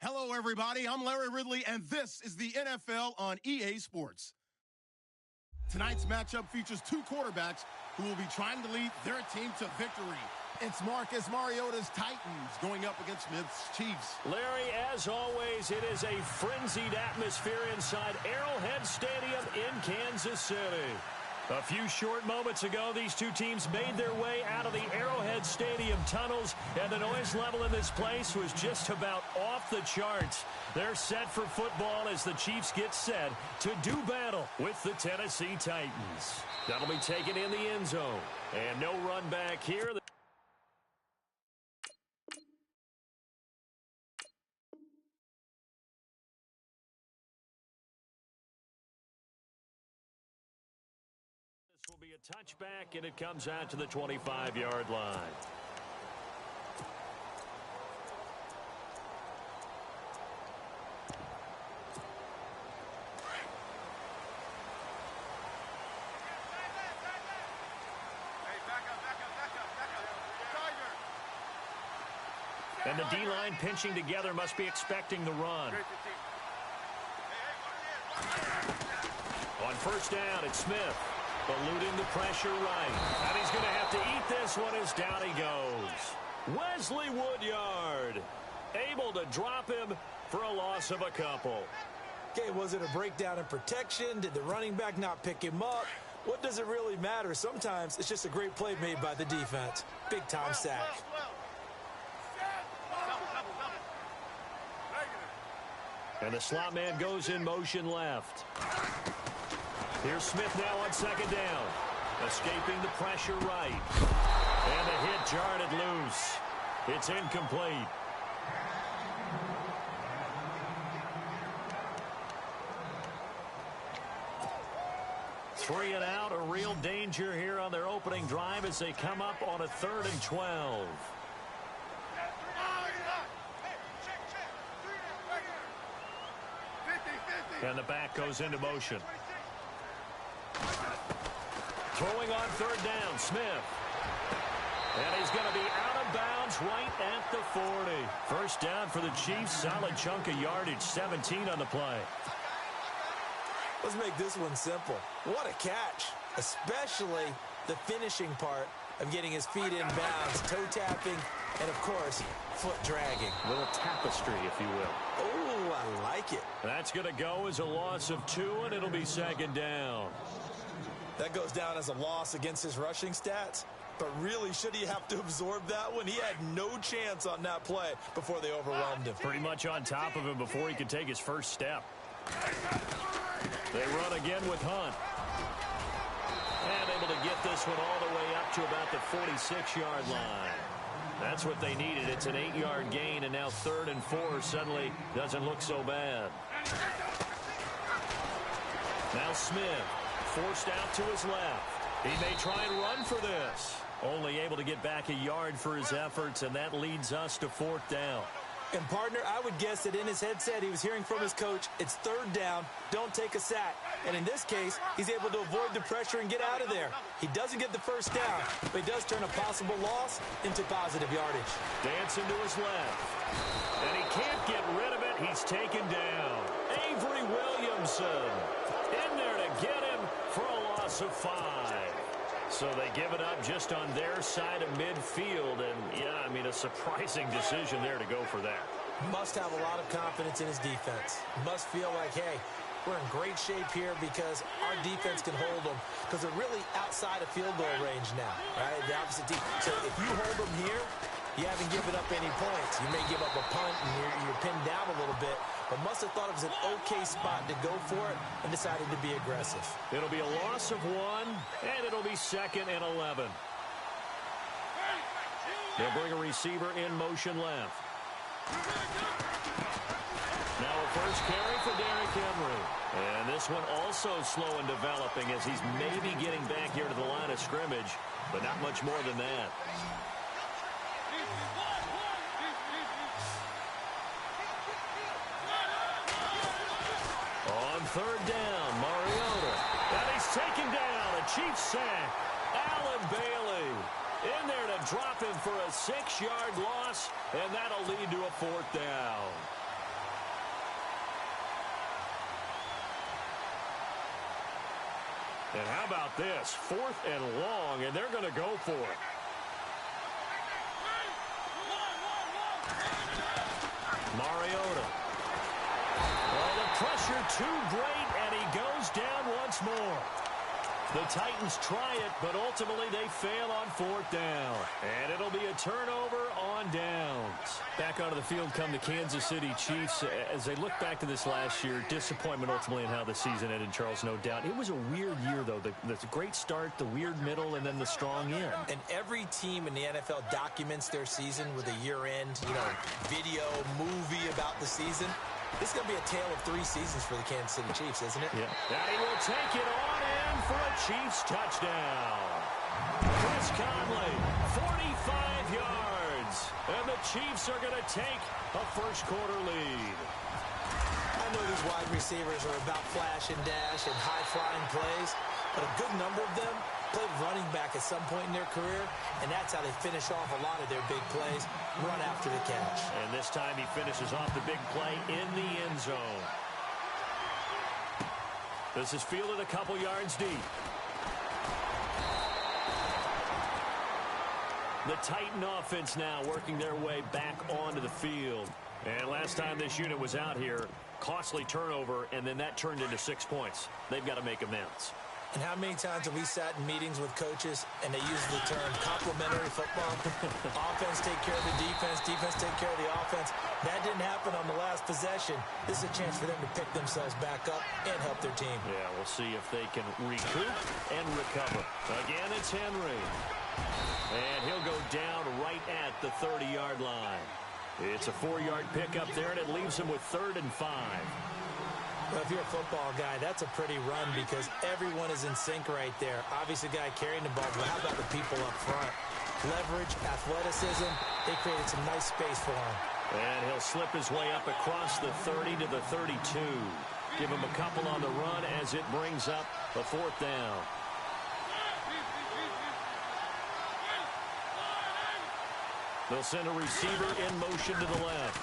Hello, everybody. I'm Larry Ridley, and this is the NFL on EA Sports. Tonight's matchup features two quarterbacks who will be trying to lead their team to victory. It's Marcus Mariota's Titans going up against Smith's Chiefs. Larry, as always, it is a frenzied atmosphere inside Arrowhead Stadium in Kansas City. A few short moments ago, these two teams made their way out of the Arrowhead Stadium tunnels, and the noise level in this place was just about off the charts. They're set for football as the Chiefs get set to do battle with the Tennessee Titans. That'll be taken in the end zone, and no run back here. Will be a touchback, and it comes out to the 25-yard line. And the D-line pinching together must be expecting the run. On first down, it's Smith. Eluding the pressure right. And he's going to have to eat this one as down he goes. Wesley Woodyard able to drop him for a loss of a couple. Okay, was it a breakdown in protection? Did the running back not pick him up? What does it really matter? Sometimes it's just a great play made by the defense. Big-time sack. And the slot man goes in motion left. Here's Smith now on second down. Escaping the pressure right. And the hit jarred it loose. It's incomplete. Three and out, a real danger here on their opening drive as they come up on a 3rd and 12. And the back goes into motion. Throwing on 3rd down, Smith. And he's going to be out of bounds right at the 40. First down for the Chiefs. Solid chunk of yardage, 17 on the play. Let's make this one simple. What a catch, especially the finishing part of getting his feet in bounds, toe tapping, and, of course, foot dragging. A little tapestry, if you will. Oh, I like it. That's going to go as a loss of 2, and it'll be second down. That goes down as a loss against his rushing stats. But really, should he have to absorb that one? He had no chance on that play before they overwhelmed him. Pretty much on top of him before he could take his first step. They run again with Hunt. And able to get this one all the way up to about the 46-yard line. That's what they needed. It's an 8-yard gain, and now 3rd and 4 suddenly doesn't look so bad. Now Smith. Forced out to his left. He may try and run for this. Only able to get back a yard for his efforts, and that leads us to 4th down. And, partner, I would guess that in his headset he was hearing from his coach, it's 3rd down, don't take a sack. And in this case, he's able to avoid the pressure and get out of there. He doesn't get the first down, but he does turn a possible loss into positive yardage. Dancing to his left. And he can't get rid of it. He's taken down. Avery Williamson in there to get him for a loss of 5. So they give it up just on their side of midfield. And, yeah, I mean, a surprising decision there to go for that. Must have a lot of confidence in his defense. Must feel like, hey, we're in great shape here because our defense can hold them. Because they're really outside of field goal range now, right? The opposite team. So if you hold them here, you haven't given up any points. You may give up a punt and you're pinned down a little bit. But must have thought it was an okay spot to go for it and decided to be aggressive. It'll be a loss of 1, and it'll be 2nd and 11. They'll bring a receiver in motion left. Now a first carry for Derrick Henry. And this one also slow in developing as he's maybe getting back here to the line of scrimmage, but not much more than that. On 3rd down, Mariota. And he's taken down. A Chiefs sack. Allen Bailey in there to drop him for a 6-yard loss, and that'll lead to a 4th down. And how about this? 4th and long, and they're going to go for it. Mariota. Well, the pressure too great, and he goes down once more. The Titans try it, but ultimately they fail on 4th down. And it'll be a turnover on downs. Back onto the field come the Kansas City Chiefs. As they look back to this last year, disappointment ultimately in how the season ended, Charles, no doubt. It was a weird year, though. The great start, the weird middle, and then the strong end. And every team in the NFL documents their season with a year-end, video, movie about the season. This is going to be a tale of 3 seasons for the Kansas City Chiefs, isn't it? Yeah. Now he will take it on in for a Chiefs touchdown. Chris Conley, 45 yards. And the Chiefs are going to take a first-quarter lead. I know these wide receivers are about flash and dash and high-flying plays, but a good number of them played running back at some point in their career, and that's how they finish off a lot of their big plays, run after the catch. And this time he finishes off the big play in the end zone. This is fielded a couple yards deep. The Titan offense now working their way back onto the field. And last time this unit was out here, costly turnover, and then that turned into 6 points. They've got to make amends. And how many times have we sat in meetings with coaches and they use the term complementary football? Offense take care of the defense, defense take care of the offense. That didn't happen on the last possession. This is a chance for them to pick themselves back up and help their team. Yeah, we'll see if they can recoup and recover. Again, it's Henry. And he'll go down right at the 30-yard line. It's a 4-yard pickup there, and it leaves him with 3rd and 5. Well, if you're a football guy, that's a pretty run because everyone is in sync right there. Obviously, the guy carrying the ball, but how about the people up front? Leverage, athleticism, they created some nice space for him. And he'll slip his way up across the 30 to the 32. Give him a couple on the run as it brings up the 4th down. They'll send a receiver in motion to the left.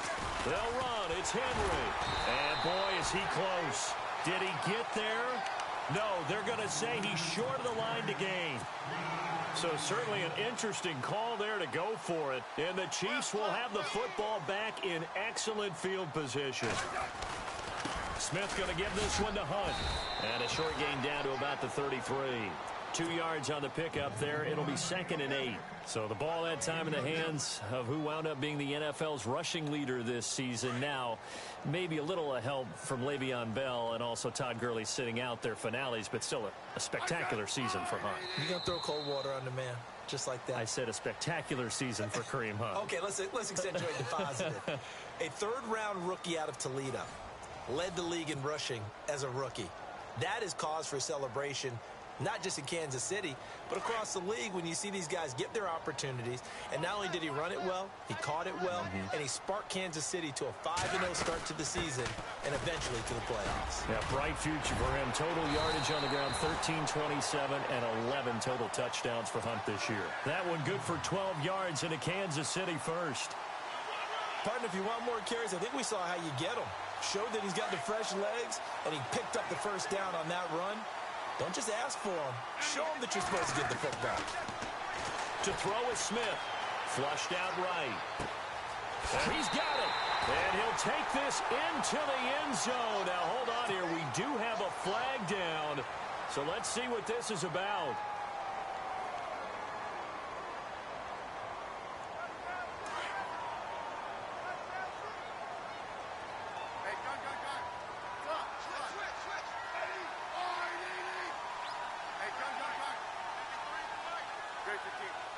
They'll run. It's Henry. And, boy, is he close. Did he get there? No, they're going to say he's short of the line to gain. So certainly an interesting call there to go for it. And the Chiefs will have the football back in excellent field position. Smith going to give this one to Hunt. And a short gain down to about the 33. 2 yards on the pickup there. It'll be 2nd and 8. So the ball that time in the hands of who wound up being the NFL's rushing leader this season. Now, maybe a little help from Le'Veon Bell and also Todd Gurley sitting out their finales, but still a spectacular season for Hunt. You're going to throw cold water on the man, just like that. I said a spectacular season for Kareem Hunt. Okay, let's accentuate the positive. A 3rd-round rookie out of Toledo led the league in rushing as a rookie. That is cause for celebration, not just in Kansas City, but across the league when you see these guys get their opportunities. And not only did he run it well, he caught it well, and he sparked Kansas City to a 5-0 start to the season and eventually to the playoffs. Yeah, bright future for him. Total yardage on the ground, 1327, and 11 total touchdowns for Hunt this year. That one good for 12 yards into Kansas City first. Partner, if you want more carries, I think we saw how you get them. Showed that he's got the fresh legs, and he picked up the first down on that run. Don't just ask for him. Show him that you're supposed to get the football. To throw is Smith. Flushed out right. And he's got it. And he'll take this into the end zone. Now, hold on here. We do have a flag down. So let's see what this is about.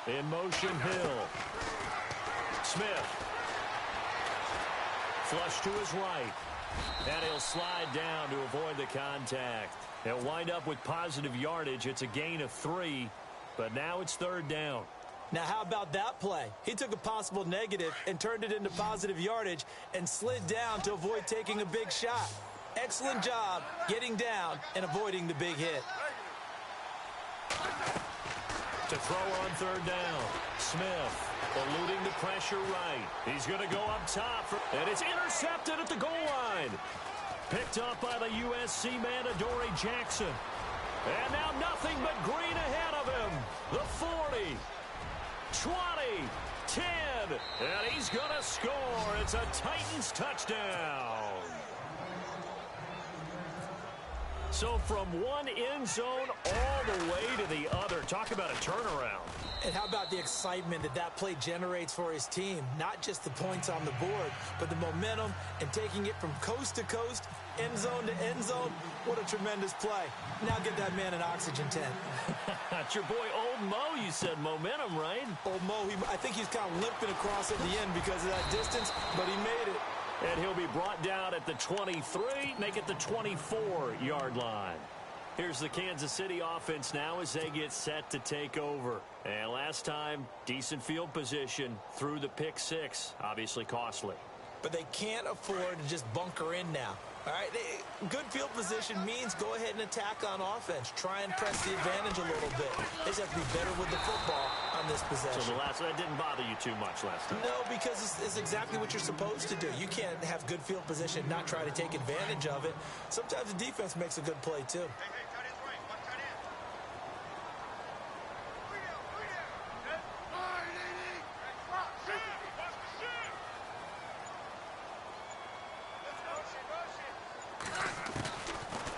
In motion, Hill. Smith. Flush to his right. And he'll slide down to avoid the contact. He'll wind up with positive yardage. It's a gain of 3, but now it's 3rd down. Now, how about that play? He took a possible negative and turned it into positive yardage and slid down to avoid taking a big shot. Excellent job getting down and avoiding the big hit. To throw on 3rd down. Smith eluding the pressure right. He's going to go up top. And it's intercepted at the goal line. Picked up by the USC man, Adoree Jackson. And now nothing but green ahead of him. The 40, 20, 10, and he's going to score. It's a Titans touchdown. So from one end zone all the way to the other. Talk about a turnaround. And how about the excitement that play generates for his team? Not just the points on the board, but the momentum and taking it from coast to coast, end zone to end zone. What a tremendous play. Now get that man an oxygen tent. It's your boy Old Mo, you said. Momentum, right? Old Mo, I think he's kind of limping across at the end because of that distance, but he made it. And he'll be brought down at the 23, make it the 24-yard line. Here's the Kansas City offense now as they get set to take over. And last time, decent field position through the pick six. Obviously costly. But they can't afford to just bunker in now. All right, good field position means go ahead and attack on offense. Try and press the advantage a little bit. They just have to be better with the football on this possession. So that didn't bother you too much last time? No, because it's exactly what you're supposed to do. You can't have good field position and not try to take advantage of it. Sometimes the defense makes a good play, too.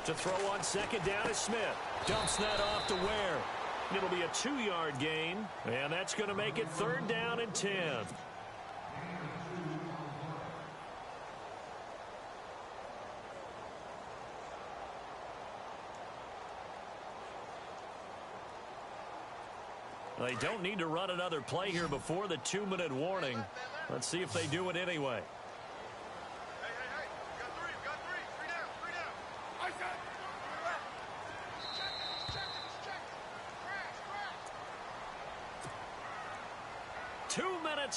To throw on second down is Smith. Dumps that off to Ware. It'll be a 2-yard gain, and that's going to make it 3rd down and 10. They don't need to run another play here before the 2-minute warning. Let's see if they do it anyway.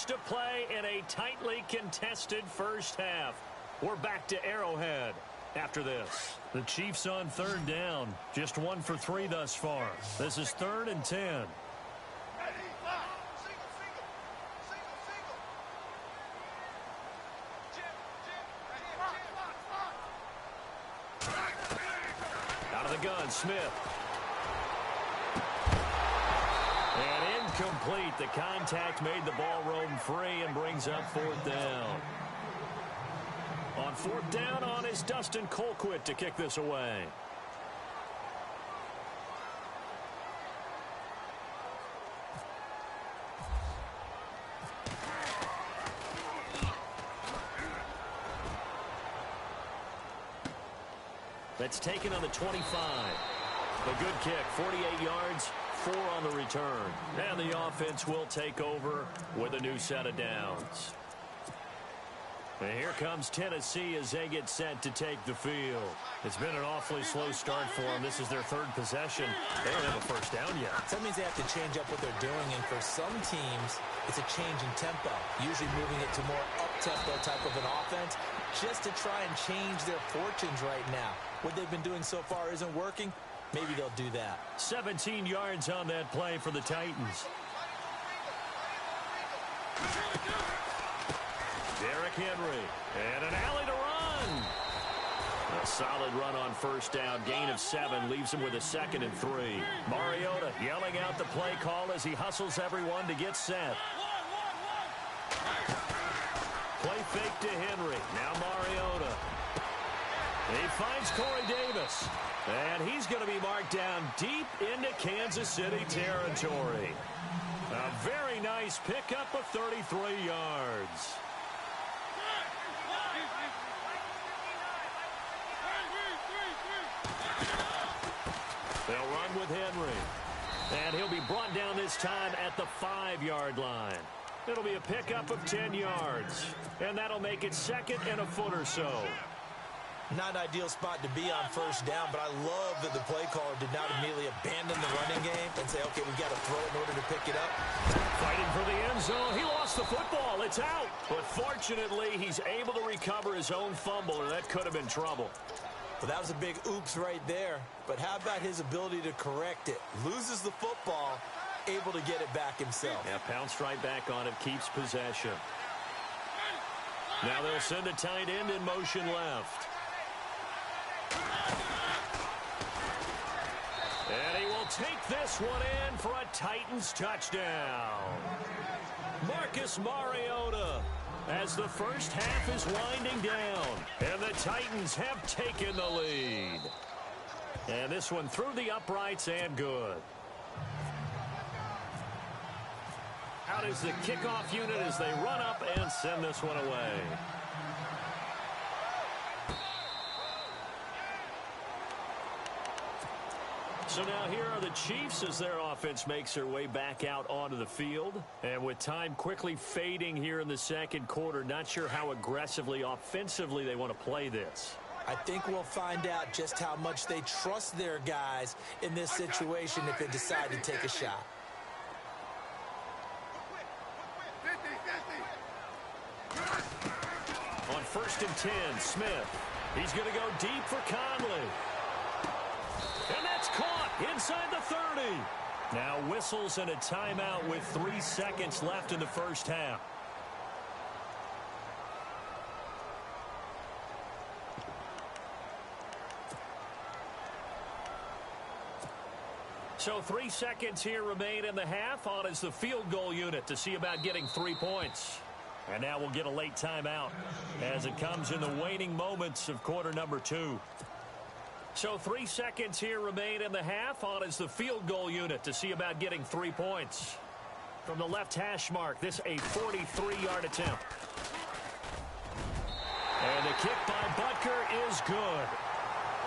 To play in a tightly contested first half. We're back to Arrowhead after this. The Chiefs on 3rd down. Just 1 for 3 thus far. This is 3rd and 10. Out of the gun, Smith. Complete. The contact made the ball roam free and brings up 4th down. On 4th down on is Dustin Colquitt to kick this away. That's taken on the 25. A good kick, 48 yards. 4 on the return. And the offense will take over with a new set of downs. And here comes Tennessee as they get set to take the field. It's been an awfully slow start for them. This is their 3rd possession. They don't have a first down yet. That means they have to change up what they're doing. And for some teams, it's a change in tempo. Usually moving it to more up-tempo type of an offense just to try and change their fortunes right now. What they've been doing so far isn't working. Maybe they'll do that. 17 yards on that play for the Titans. Derrick Henry. And an alley to run. A solid run on first down. Gain of 7 leaves him with a 2nd and 3. Mariota yelling out the play call as he hustles everyone to get set. Play fake to Henry. Now Mariota. He finds Corey Davis. And he's going to be marked down deep into Kansas City territory. A very nice pickup of 33 yards. They'll run with Henry. And he'll be brought down this time at the 5-yard line. It'll be a pickup of 10 yards. And that'll make it 2nd and a foot or so. Not an ideal spot to be on first down, but I love that the play caller did not immediately abandon the running game and say, okay, we've got to throw it in order to pick it up. Fighting for the end zone. He lost the football. It's out. But fortunately, he's able to recover his own fumble, or that could have been trouble. Well, that was a big oops right there. But how about his ability to correct it? Loses the football, able to get it back himself. Yeah, pounced right back on it, keeps possession. Now they'll send a tight end in motion left. take this one in for a Titans touchdown. Marcus Mariota, as the first half is winding down, and the Titans have taken the lead. And this one through the uprights and good. Out is the kickoff unit as they run up and send this one away. So now here are the Chiefs as their offense makes their way back out onto the field. And with time quickly fading here in the second quarter, not sure how aggressively, offensively they want to play this. I think we'll find out just how much they trust their guys in this situation if they decide to take a shot. On 1st and 10, Smith. He's going to go deep for Conley. And that's caught inside the 30. Now whistles and a timeout with 3 seconds left in the first half. So 3 seconds here remain in the half. On is the field goal unit to see about getting 3 points. And now we'll get a late timeout as it comes in the waning moments of quarter number 2. So 3 seconds here remain in the half. On is the field goal unit to see about getting 3 points. From the left hash mark, this a 43-yard attempt. And the kick by Butker is good.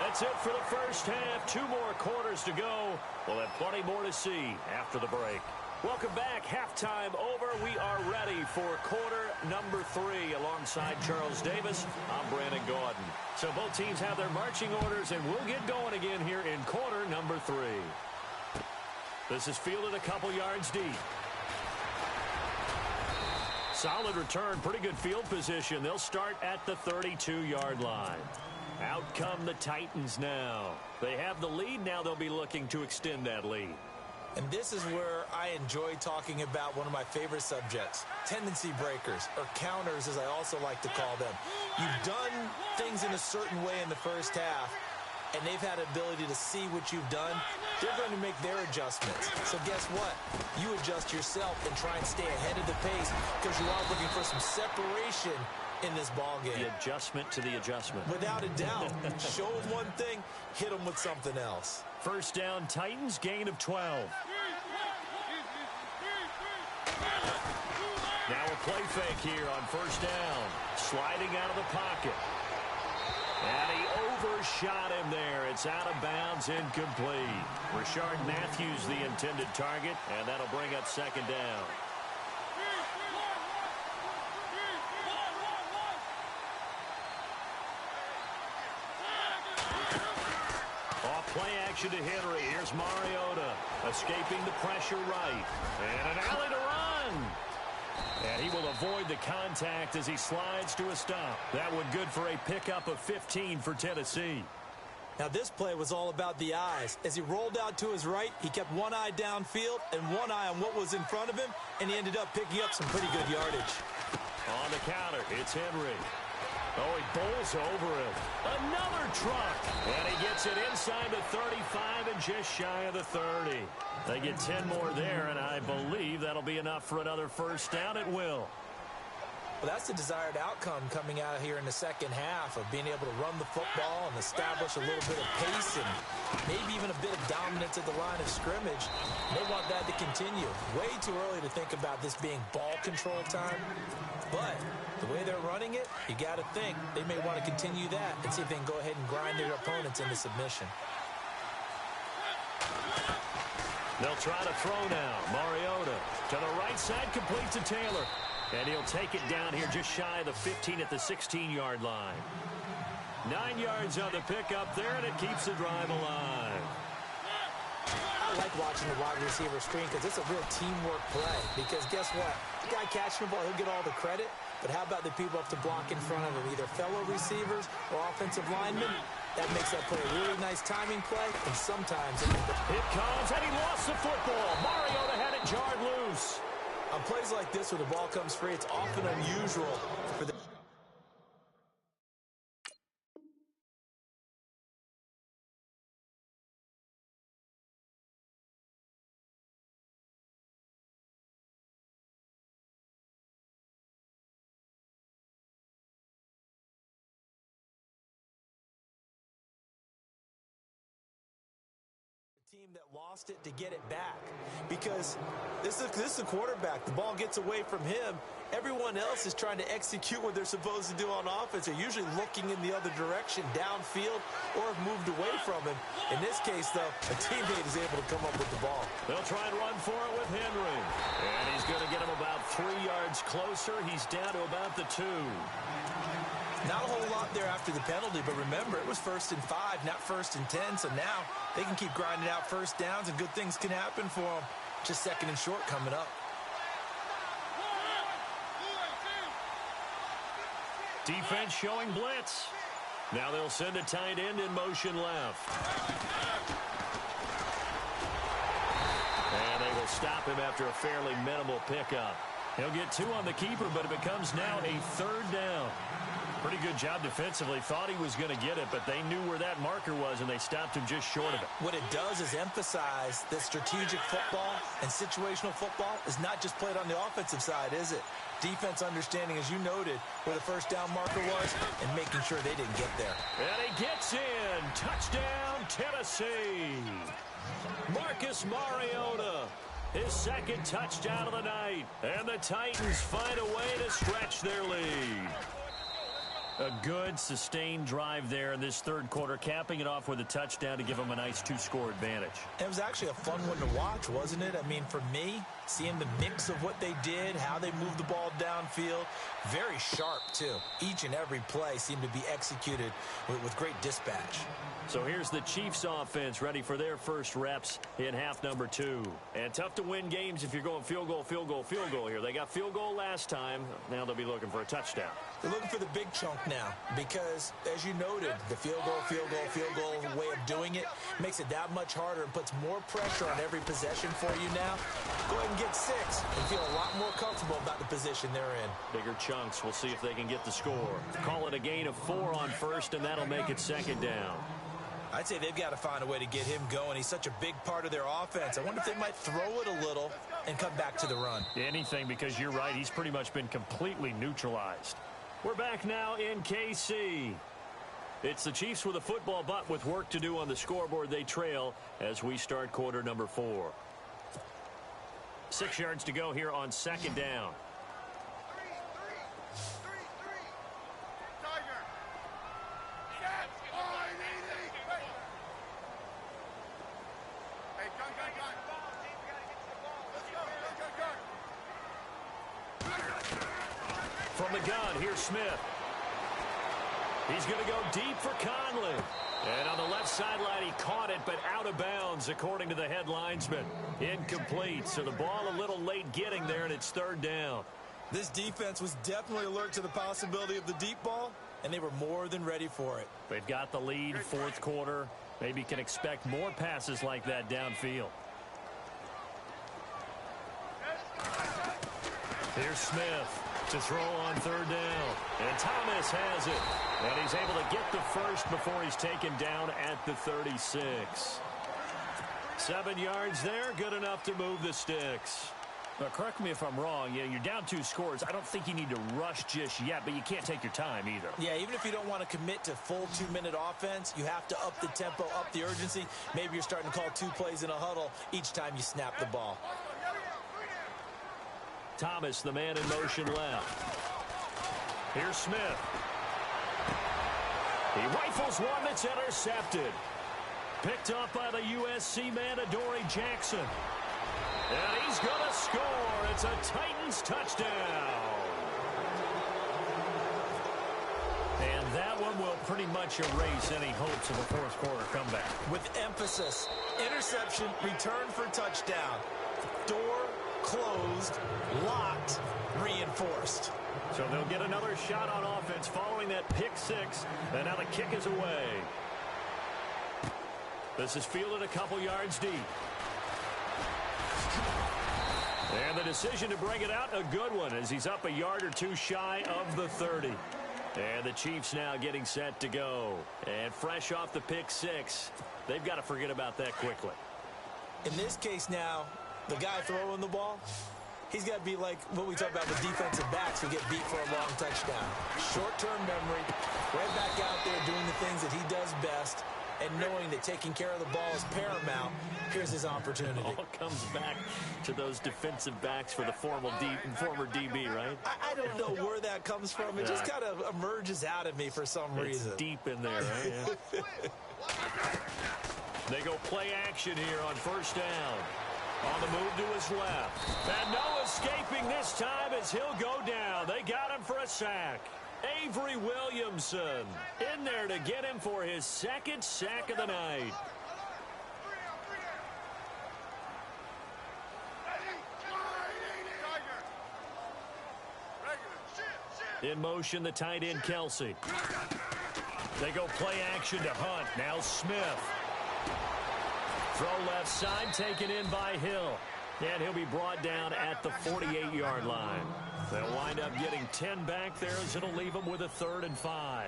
That's it for the first half. 2 more quarters to go. We'll have plenty more to see after the break. Welcome back. Halftime over. We are ready for quarter number 3 alongside Charles Davis. I'm Brandon Gaudin. So both teams have their marching orders, and we'll get going again here in quarter number 3. This is fielded a couple yards deep. Solid return, pretty good field position. They'll start at the 32-yard line. Out come the Titans now. They have the lead. Now they'll be looking to extend that lead. And this is where I enjoy talking about one of my favorite subjects, tendency breakers, or counters as I also like to call them. You've done things in a certain way in the first half, and they've had ability to see what you've done. They're going to make their adjustments. So guess what? You adjust yourself and try and stay ahead of the pace because you are looking for some separation in this ball game. The adjustment to the adjustment. Without a doubt. Show them one thing, hit them with something else. First down, Titans, gain of 12. Now a play fake here on first down. Sliding out of the pocket. And he overshot him there. It's out of bounds, incomplete. Rashard Matthews, the intended target, and that'll bring up second down. Play action to Henry. Here's Mariota escaping the pressure right. And an alley to run. And he will avoid the contact as he slides to a stop. That one good for a pickup of 15 for Tennessee. Now this play was all about the eyes. As he rolled out to his right, he kept one eye downfield and one eye on what was in front of him, and he ended up picking up some pretty good yardage. On the counter, it's Henry. Oh, he bowls over him. Another truck. And he gets it inside the 35 and just shy of the 30. They get 10 more there, and I believe that'll be enough for another first down. It will. Well, that's the desired outcome coming out here in the second half of being able to run the football and establish a little bit of pace and maybe even a bit of dominance at the line of scrimmage. They want that to continue. Way too early to think about this being ball control time, but the way they're running it, you got to think they may want to continue that and see if they can go ahead and grind their opponents into submission. They'll try to throw now. Mariota to the right side, complete to Taylor. And he'll take it down here just shy of the 15 at the 16-yard line. 9 yards on the pickup there, and it keeps the drive alive. I like watching the wide receiver screen because it's a real teamwork play. Because guess what? The guy catching the ball, he'll get all the credit. But how about the people up to block in front of him, either fellow receivers or offensive linemen? That makes that play a really nice timing play, and sometimes it comes, and he lost the football. Mariota had it jarred loose. On plays like this where the ball comes free, it's often unusual for the team that lost it to get it back, because this is a quarterback. The ball gets away from him. Everyone else is trying to execute what they're supposed to do on offense. They're usually looking in the other direction, downfield, or have moved away from him. In this case, though, a teammate is able to come up with the ball. They'll try and run for it with Henry. And he's going to get him about 3 yards closer. He's down to about the 2. Not a whole lot there after the penalty, but remember, it was 1st and 5, not 1st and 10, so now they can keep grinding out first downs, and good things can happen for them. Just 2nd and short coming up. Defense showing blitz. Now they'll send a tight end in motion left. And they will stop him after a fairly minimal pickup. He'll get 2 on the keeper, but it becomes now a 3rd down. Pretty good job defensively. Thought he was going to get it, but they knew where that marker was, and they stopped him just short of it. What it does is emphasize that strategic football and situational football is not just played on the offensive side, is it? Defense understanding, as you noted, where the first down marker was and making sure they didn't get there. And he gets in. Touchdown, Tennessee. Marcus Mariota, his 2nd touchdown of the night. And the Titans find a way to stretch their lead. A good, sustained drive there in this 3rd quarter, capping it off with a touchdown to give them a nice 2-score advantage. It was actually a fun one to watch, wasn't it? I mean, for me, seeing the mix of what they did, how they moved the ball downfield, very sharp, too. Each and every play seemed to be executed with great dispatch. So here's the Chiefs offense ready for their first reps in half number 2. And tough to win games if you're going field goal, field goal, field goal here. They got field goal last time. Now they'll be looking for a touchdown. They're looking for the big chunk now because, as you noted, the field goal, field goal, field goal way of doing it makes it that much harder and puts more pressure on every possession for you now. Go ahead and get 6 and feel a lot more comfortable about the position they're in. Bigger chunks. We'll see if they can get the score. Call it a gain of 4 on 1st, and that'll make it 2nd down. I'd say they've got to find a way to get him going. He's such a big part of their offense. I wonder if they might throw it a little and come back to the run. Anything, because you're right. He's pretty much been completely neutralized. We're back now in KC. It's the Chiefs with a football, but with work to do on the scoreboard, they trail as we start quarter number 4. 6 yards to go here on 2nd down. From the gun, here's Smith. He's going to go deep for Conley. And on the left sideline, he caught it, but out of bounds, according to the head linesman. Incomplete, so the ball a little late getting there, and it's 3rd down. This defense was definitely alert to the possibility of the deep ball, and they were more than ready for it. They've got the lead, 4th quarter. Maybe can expect more passes like that downfield. Here's Smith to throw on 3rd down. And Thomas has it. And he's able to get the first before he's taken down at the 36. 7 yards there, good enough to move the sticks. Now, correct me if I'm wrong. Yeah, you're down 2 scores. I don't think you need to rush just yet, but you can't take your time either. Yeah, even if you don't want to commit to full 2-minute offense, you have to up the tempo, up the urgency. Maybe you're starting to call 2 plays in a huddle each time you snap the ball. Thomas, the man in motion left. Here's Smith. He rifles one that's intercepted. Picked up by the USC man, Adoree Jackson. And he's going to score. It's a Titans touchdown. And that one will pretty much erase any hopes of a 4th quarter comeback. With emphasis, interception, return for touchdown. Door closed, locked, reinforced. So they'll get another shot on offense following that pick 6. And now the kick is away. This is fielded a couple yards deep. And the decision to bring it out, a good one, as he's up a yard or 2 shy of the 30. And the Chiefs now getting set to go. And fresh off the pick 6, they've got to forget about that quickly. In this case now, the guy throwing the ball, he's got to be like what we talk about with defensive backs who get beat for a long touchdown. Short-term memory, right back out there doing the things that he does best, and knowing that taking care of the ball is paramount, here's his opportunity. It all comes back to those defensive backs for the former DB, right? I don't know where that comes from. It just kind of emerges out of me for some reason. It's deep in there, right? Yeah. They go play action here on first down. On the move to his left. And no escaping this time as he'll go down. They got him for a sack. Avery Williamson in there to get him for his second sack of the night. In motion, the tight end, Kelsey. They go play action to Hunt. Now Smith. Throw left side, taken in by Hill. And he'll be brought down at the 48-yard line. They'll wind up getting 10 back there as it'll leave them with a 3rd and 5.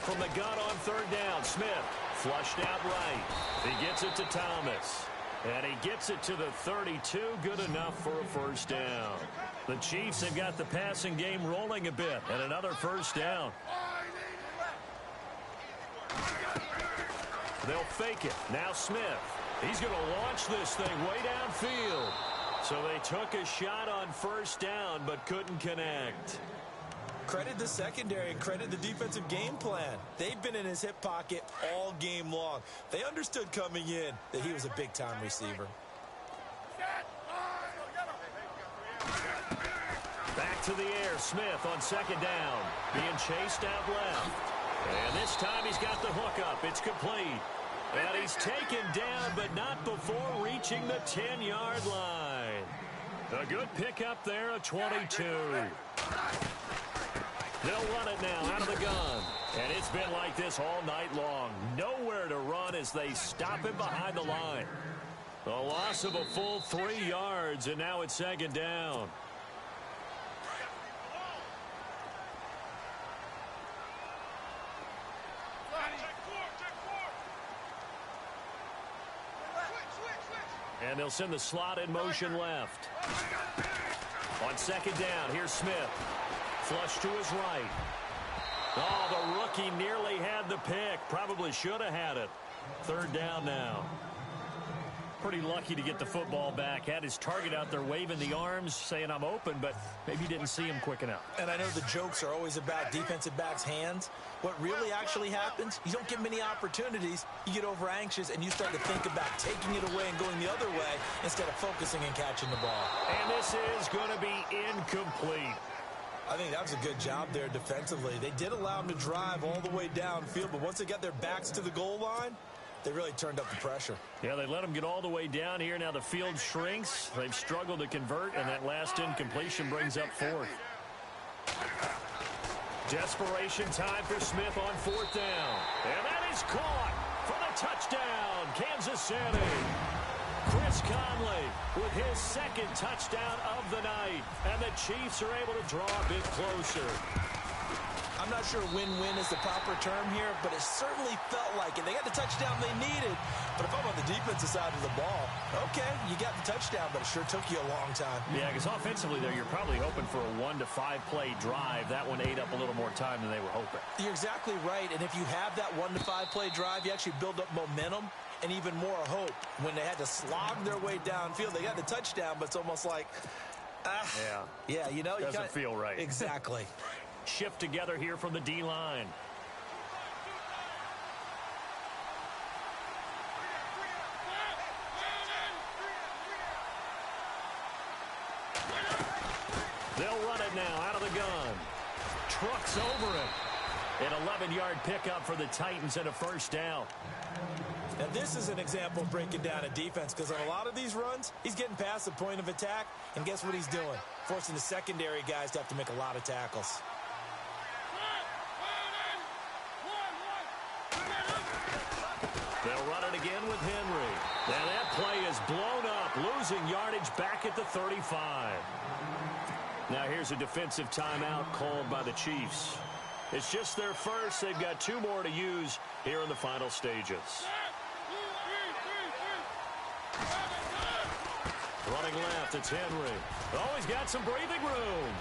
From the gun on 3rd down, Smith flushed out right. He gets it to Thomas. And he gets it to the 32. Good enough for a first down. The Chiefs have got the passing game rolling a bit. And another first down. They'll fake it. Now Smith. He's going to launch this thing way downfield. So they took a shot on first down but couldn't connect. Credit the secondary and credit the defensive game plan. They've been in his hip pocket all game long. They understood coming in that he was a big-time receiver. Back to the air. Smith on 2nd down. Being chased out left. And this time he's got the hook up. It's complete. And he's taken down, but not before reaching the 10-yard line. A good pickup there, a 22. They'll run it now out of the gun. And it's been like this all night long. Nowhere to run as they stop him behind the line. A loss of a full 3 yards, and now it's 2nd down. And they'll send the slot in motion left. On 2nd down, here's Smith. Flush to his right. Oh, the rookie nearly had the pick. Probably should have had it. 3rd down now. Pretty lucky to get the football back. Had his target out there waving the arms, saying I'm open, but maybe didn't see him quick enough. And I know the jokes are always about defensive backs' hands. What really actually happens, you don't get many opportunities. You get over anxious and you start to think about taking it away and going the other way instead of focusing and catching the ball. And this is going to be incomplete. I think that was a good job there defensively. They did allow him to drive all the way downfield, but once they got their backs to the goal line, they really turned up the pressure. Yeah, they let him get all the way down here. Now the field shrinks. They've struggled to convert, and that last incompletion brings up 4th. Desperation time for Smith on 4th down. And that is caught for the touchdown, Kansas City. Chris Conley with his 2nd touchdown of the night. And the Chiefs are able to draw a bit closer. I'm not sure win-win is the proper term here, but it certainly felt like it. They got the touchdown they needed. But if I'm on the defensive side of the ball, okay, you got the touchdown, but it sure took you a long time. Yeah, because offensively there, you're probably hoping for a 1 to 5 play drive. That one ate up a little more time than they were hoping. You're exactly right, and if you have that 1 to 5 play drive, you actually build up momentum and even more hope. When they had to slog their way downfield, they got the touchdown, but it's almost like, yeah, you know. Doesn't feel right. Exactly. Shift together here from the D-line. They'll run it now out of the gun. Trucks over it. An 11-yard pickup for the Titans and a first down. Now, this is an example of breaking down a defense, because on a lot of these runs, he's getting past the point of attack, and guess what he's doing? Forcing the secondary guys to have to make a lot of tackles. They'll run it again with Henry. And that play is blown up, losing yardage back at the 35. Now here's a defensive timeout called by the Chiefs. It's just their first. They've got 2 more to use here in the final stages. Running left, it's Henry. Oh, he's got some breathing room.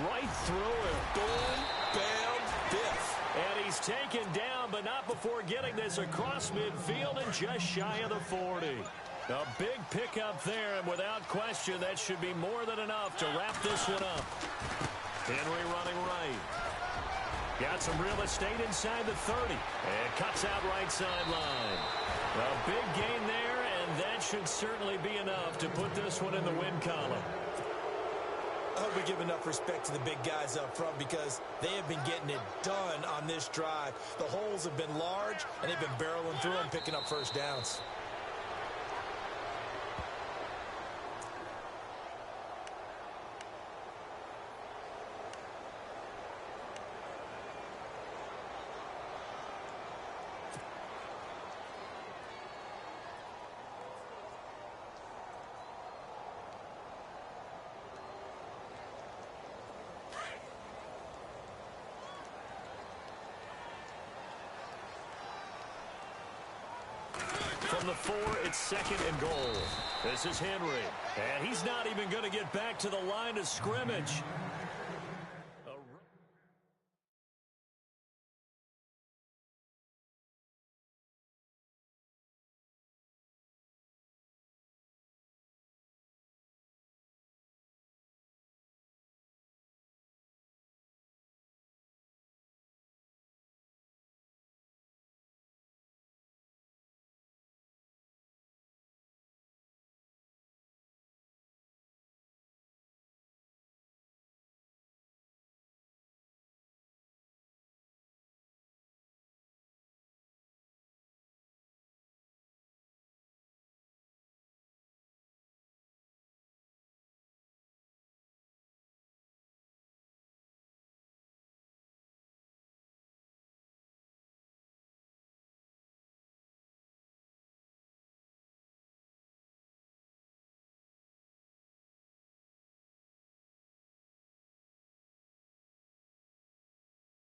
Right through it. Boom, bam, biff. And he He's taken down, but not before getting this across midfield and just shy of the 40. A big pickup there, and without question, that should be more than enough to wrap this one up. Henry running right. Got some real estate inside the 30. And cuts out right sideline. A big gain there, and that should certainly be enough to put this one in the win column. I hope we give enough respect to the big guys up front because they have been getting it done on this drive. The holes have been large, and they've been barreling through them, picking up first downs. From the 4, it's 2nd and goal. This is Henry. And he's not even going to get back to the line of scrimmage.